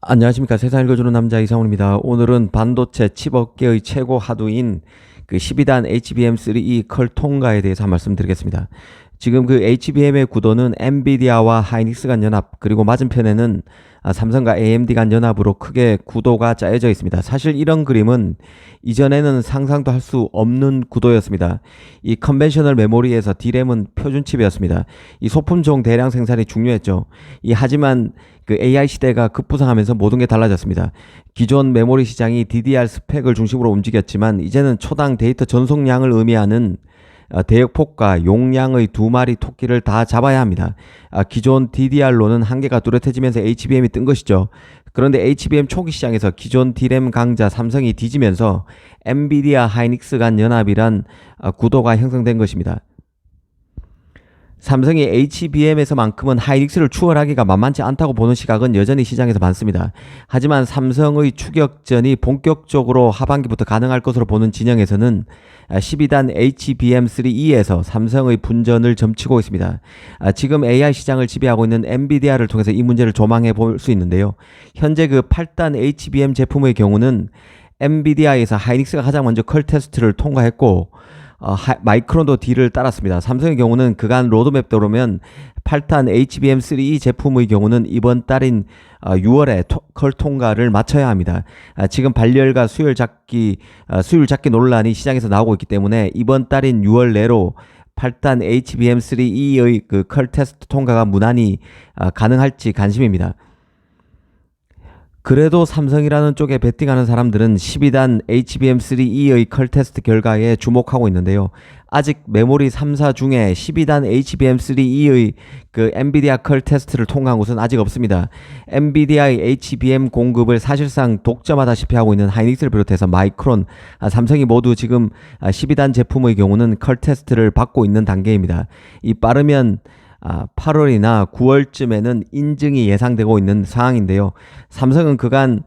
안녕하십니까. 세상 읽어주는 남자 이상훈입니다. 오늘은 반도체 칩업계의 최고 하두인 그 12단 HBM3E 컬 통과에 대해서 한 말씀 드리겠습니다. 지금 그 HBM의 구도는 엔비디아와 하이닉스 간 연합, 그리고 맞은편에는 삼성과 AMD 간 연합으로 크게 구도가 짜여져 있습니다. 사실 이런 그림은 이전에는 상상도 할 수 없는 구도였습니다. 이 컨벤셔널 메모리에서 D램은 표준 칩이었습니다. 이 소품종 대량 생산이 중요했죠. 하지만 그 AI 시대가 급부상하면서 모든 게 달라졌습니다. 기존 메모리 시장이 DDR 스펙을 중심으로 움직였지만 이제는 초당 데이터 전송량을 의미하는 대역폭과 용량의 두 마리 토끼를 다 잡아야 합니다. 기존 DDR로는 한계가 뚜렷해지면서 HBM이 뜬 것이죠. 그런데 HBM 초기 시장에서 기존 D램 강자 삼성이 뒤지면서 엔비디아 하이닉스 간 연합이란 구도가 형성된 것입니다. 삼성이 HBM에서만큼은 하이닉스를 추월하기가 만만치 않다고 보는 시각은 여전히 시장에서 많습니다. 하지만 삼성의 추격전이 본격적으로 하반기부터 가능할 것으로 보는 진영에서는 12단 HBM3E에서 삼성의 분전을 점치고 있습니다. 지금 AI 시장을 지배하고 있는 엔비디아를 통해서 이 문제를 조망해 볼 수 있는데요. 현재 그 8단 HBM 제품의 경우는 엔비디아에서 하이닉스가 가장 먼저 컬 테스트를 통과했고 마이크론도 D를 따랐습니다. 삼성의 경우는 그간 로드맵대로면 8탄 HBM3E 제품의 경우는 이번 달인 6월에 컬 통과를 마쳐야 합니다. 지금 발열과 수율 잡기 논란이 시장에서 나오고 있기 때문에 이번 달인 6월 내로 8단 HBM3E의 그 컬 테스트 통과가 무난히 가능할지 관심입니다. 그래도 삼성이라는 쪽에 베팅하는 사람들은 12단 HBM3E의 컬 테스트 결과에 주목하고 있는데요. 아직 메모리 3사 중에 12단 HBM3E의 그 엔비디아 컬 테스트를 통과한 곳은 아직 없습니다. 엔비디아의 HBM 공급을 사실상 독점하다시피 하고 있는 하이닉스를 비롯해서 마이크론, 삼성이 모두 지금 12단 제품의 경우는 컬 테스트를 받고 있는 단계입니다. 이 빠르면 8월이나 9월쯤에는 인증이 예상되고 있는 상황인데요. 삼성은 그간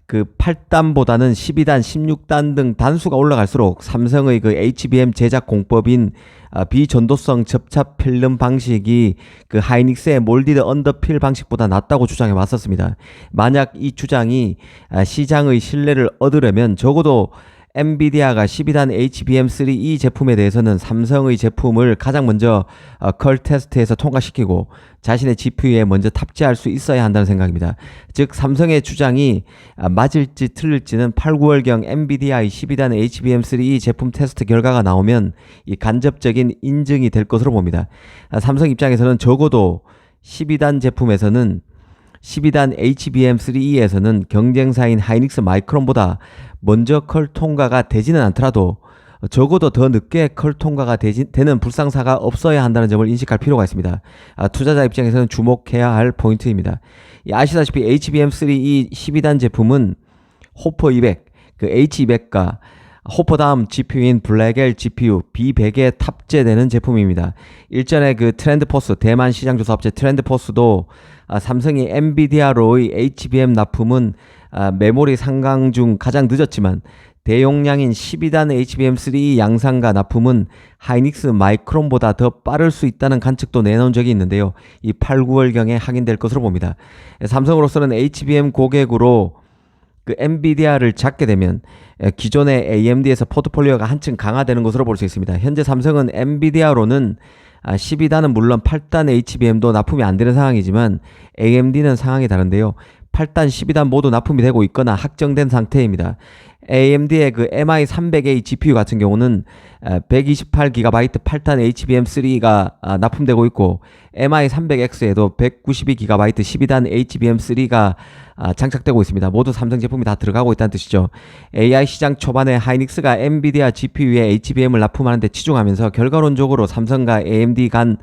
그 8단보다는 12단, 16단 등 단수가 올라갈수록 삼성의 그 HBM 제작 공법인 비전도성 접착 필름 방식이 그 하이닉스의 몰디드 언더필 방식보다 낫다고 주장해 왔었습니다. 만약 이 주장이 시장의 신뢰를 얻으려면 적어도 엔비디아가 12단 HBM3E 제품에 대해서는 삼성의 제품을 가장 먼저 컬 테스트에서 통과시키고 자신의 GPU에 먼저 탑재할 수 있어야 한다는 생각입니다. 즉 삼성의 주장이 맞을지 틀릴지는 8, 9월경 엔비디아의 12단 HBM3E 제품 테스트 결과가 나오면 이 간접적인 인증이 될 것으로 봅니다. 삼성 입장에서는 적어도 12단 제품에서는 12단 HBM3E에서는 경쟁사인 하이닉스 마이크론보다 먼저 컬 통과가 되지는 않더라도 적어도 더 늦게 컬 통과가 되는 불상사가 없어야 한다는 점을 인식할 필요가 있습니다. 투자자 입장에서는 주목해야 할 포인트입니다. 아시다시피 HBM3E 12단 제품은 호퍼 200, 그 H200과 호퍼 다음 GPU인 블랙엘 GPU B100에 탑재되는 제품입니다. 일전에 그 트렌드포스, 대만 시장조사 업체 트렌드포스도 삼성이 엔비디아로의 HBM 납품은 메모리 상강 중 가장 늦었지만 대용량인 12단 HBM3 양산과 납품은 하이닉스 마이크론보다 더 빠를 수 있다는 관측도 내놓은 적이 있는데요. 이 8, 9월경에 확인될 것으로 봅니다. 삼성으로서는 HBM 고객으로 그 엔비디아를 잡게 되면 기존의 AMD에서 포트폴리오가 한층 강화되는 것으로 볼 수 있습니다. 현재 삼성은 엔비디아로는 12단은 물론 8단 HBM도 납품이 안 되는 상황이지만 AMD는 상황이 다른데요. 8단, 12단 모두 납품이 되고 있거나 확정된 상태입니다. AMD의 그 MI300A GPU 같은 경우는 128GB 8단 HBM3가 납품되고 있고 MI300X에도 192GB 12단 HBM3가 장착되고 있습니다. 모두 삼성 제품이 다 들어가고 있다는 뜻이죠. AI 시장 초반에 하이닉스가 엔비디아 GPU에 HBM을 납품하는 데 치중하면서 결과론적으로 삼성과 AMD 간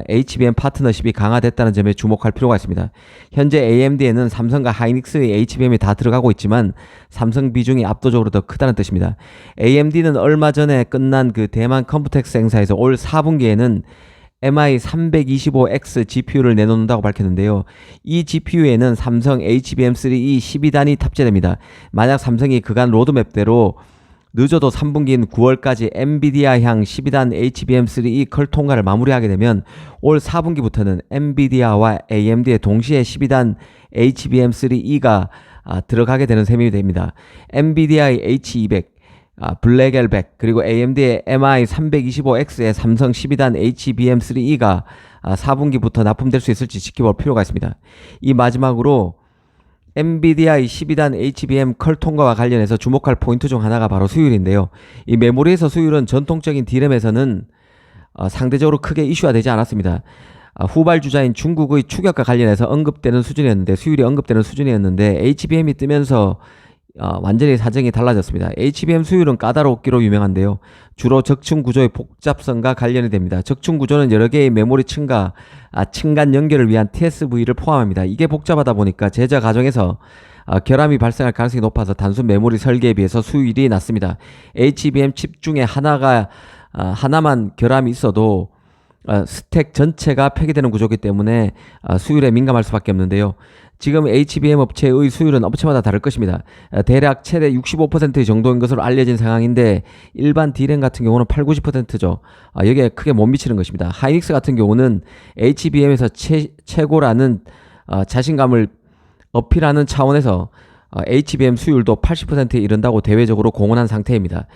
HBM 파트너십이 강화됐다는 점에 주목할 필요가 있습니다. 현재 AMD에는 삼성과 하이닉스의 HBM이 다 들어가고 있지만 삼성 비중이 압도적으로 더 크다는 뜻입니다. AMD는 얼마 전에 끝난 그 대만 컴퓨텍스 행사에서 올 4분기에는 MI325X GPU를 내놓는다고 밝혔는데요. 이 GPU에는 삼성 HBM3E 12단이 탑재됩니다. 만약 삼성이 그간 로드맵대로 늦어도 3분기인 9월까지 엔비디아향 12단 HBM3E 컬 통과를 마무리하게 되면 올 4분기부터는 엔비디아와 AMD의 동시에 12단 HBM3E가 들어가게 되는 셈이 됩니다. 엔비디아의 H200, 블랙엘백, 그리고 AMD의 MI325X의 삼성 12단 HBM3E가 4분기부터 납품될 수 있을지 지켜볼 필요가 있습니다. 이 마지막으로 엔비디아의 12단 HBM 컬 통과와 관련해서 주목할 포인트 중 하나가 바로 수율인데요. 이 메모리에서 수율은 전통적인 D램에서는 상대적으로 크게 이슈가 되지 않았습니다. 후발주자인 중국의 추격과 관련해서 언급되는 수준이었는데, 수율이 언급되는 수준이었는데 HBM이 뜨면서 완전히 사정이 달라졌습니다. HBM 수율은 까다롭기로 유명한데요. 주로 적층 구조의 복잡성과 관련이 됩니다. 적층 구조는 여러 개의 메모리 층과 층간 연결을 위한 TSV를 포함합니다. 이게 복잡하다 보니까 제작 과정에서 결함이 발생할 가능성이 높아서 단순 메모리 설계에 비해서 수율이 낮습니다. HBM 칩 중에 하나만 결함이 있어도 스택 전체가 폐기되는 구조이기 때문에 수율에 민감할 수밖에 없는데요. 지금 HBM 업체의 수율은 업체마다 다를 것입니다. 대략 최대 65% 정도인 것으로 알려진 상황인데 일반 D램 같은 경우는 80-90%죠. 여기에 크게 못 미치는 것입니다. 하이닉스 같은 경우는 HBM에서 최고라는 자신감을 어필하는 차원에서 HBM 수율도 80%에 이른다고 대외적으로 공언한 상태입니다.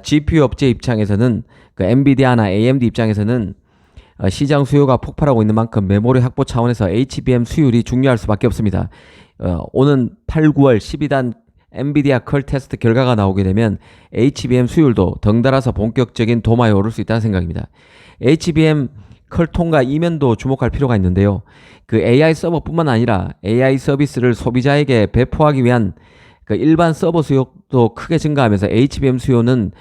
GPU 업체 입장에서는 엔비디아나 AMD 입장에서는 시장 수요가 폭발하고 있는 만큼 메모리 확보 차원에서 HBM 수율이 중요할 수밖에 없습니다. 오는 8, 9월 12단 엔비디아 컬 테스트 결과가 나오게 되면 HBM 수율도 덩달아서 본격적인 도마에 오를 수 있다는 생각입니다. HBM 컬 통과 이면도 주목할 필요가 있는데요. 그 AI 서버뿐만 아니라 AI 서비스를 소비자에게 배포하기 위한 일반 서버 수요도 크게 증가하면서 HBM 수요는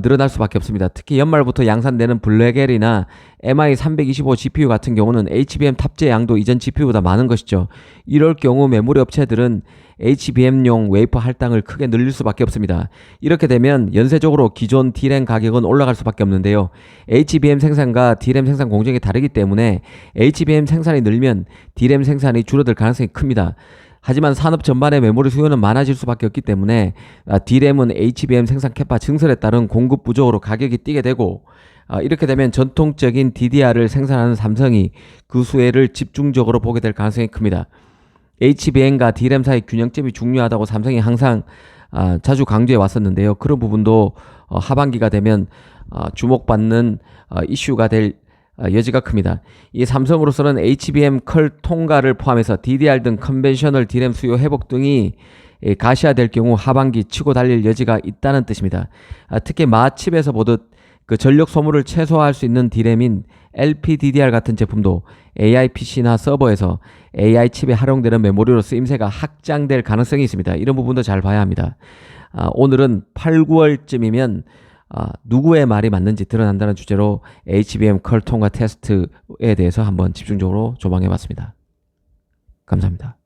늘어날 수밖에 없습니다. 특히 연말부터 양산되는 블랙엘이나 MI325 GPU 같은 경우는 HBM 탑재 양도 이전 GPU보다 많은 것이죠. 이럴 경우 메모리 업체들은 HBM용 웨이퍼 할당을 크게 늘릴 수밖에 없습니다. 이렇게 되면 연쇄적으로 기존 D램 가격은 올라갈 수밖에 없는데요. HBM 생산과 D램 생산 공정이 다르기 때문에 HBM 생산이 늘면 D램 생산이 줄어들 가능성이 큽니다. 하지만 산업 전반의 메모리 수요는 많아질 수밖에 없기 때문에 D램은 HBM 생산 캐파 증설에 따른 공급 부족으로 가격이 뛰게 되고, 이렇게 되면 전통적인 DDR을 생산하는 삼성이 그 수혜를 집중적으로 보게 될 가능성이 큽니다. HBM과 D램 사이 균형점이 중요하다고 삼성이 항상 자주 강조해 왔었는데요. 그런 부분도 하반기가 되면 주목받는 이슈가 될 여지가 큽니다. 이 삼성으로서는 HBM 컬 통과를 포함해서 DDR 등 컨벤셔널 D램 수요 회복 등이 가시화될 경우 하반기 치고 달릴 여지가 있다는 뜻입니다. 특히 마칩에서 보듯 그 전력 소모를 최소화할 수 있는 D램인 LPDDR 같은 제품도 AI PC나 서버에서 AI 칩에 활용되는 메모리로 쓰임새가 확장될 가능성이 있습니다. 이런 부분도 잘 봐야 합니다. 오늘은 8, 9월쯤이면 누구의 말이 맞는지 드러난다는 주제로 HBM 컬 통과 테스트에 대해서 한번 집중적으로 조망해 봤습니다. 감사합니다.